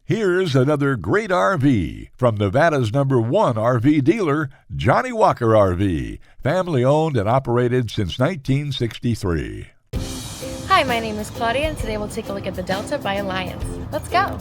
Here's another great RV from Nevada's #1 RV dealer, Johnnie Walker RV, family owned and operated since 1963. Hi, my name is Claudia, and today we'll take a look at the Delta by Alliance. Let's go!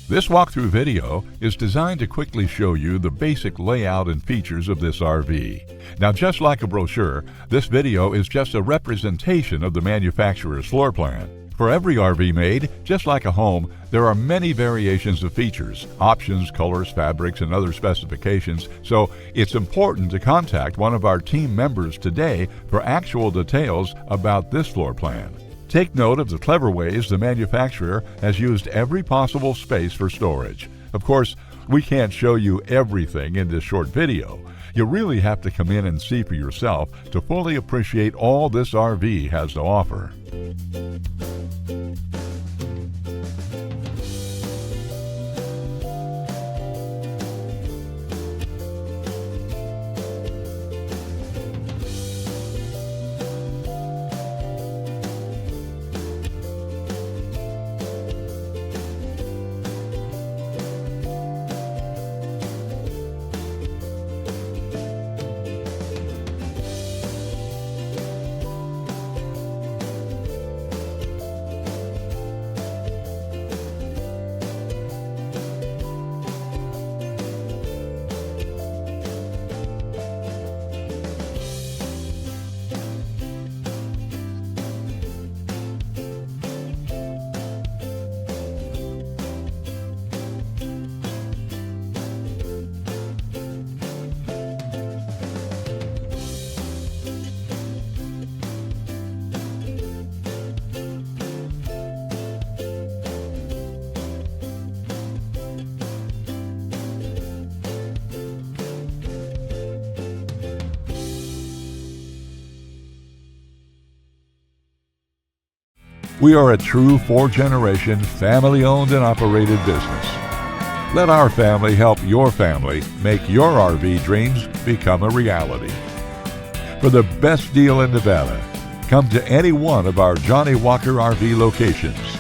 This walkthrough video is designed to quickly show you the basic layout and features of this RV. Now, just like a brochure, this video is just a representation of the manufacturer's floor plan. For every RV made, just like a home, there are many variations of features, options, colors, fabrics, and other specifications, so it's important to contact one of our team members today for actual details about this floor plan. Take note of the clever ways the manufacturer has used every possible space for storage. Of course, we can't show you everything in this short video. You really have to come in and see for yourself to fully appreciate all this RV has to offer. We are a true 4-generation, family-owned and operated business. Let our family help your family make your RV dreams become a reality. For the best deal in Nevada, come to any one of our Johnnie Walker RV locations.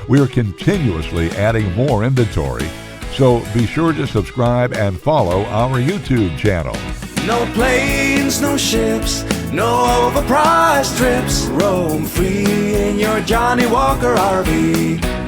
We are continuously adding more inventory, so be sure to subscribe and follow our YouTube channel. No planes, no ships, no overpriced trips. Roam free in your Johnnie Walker RV.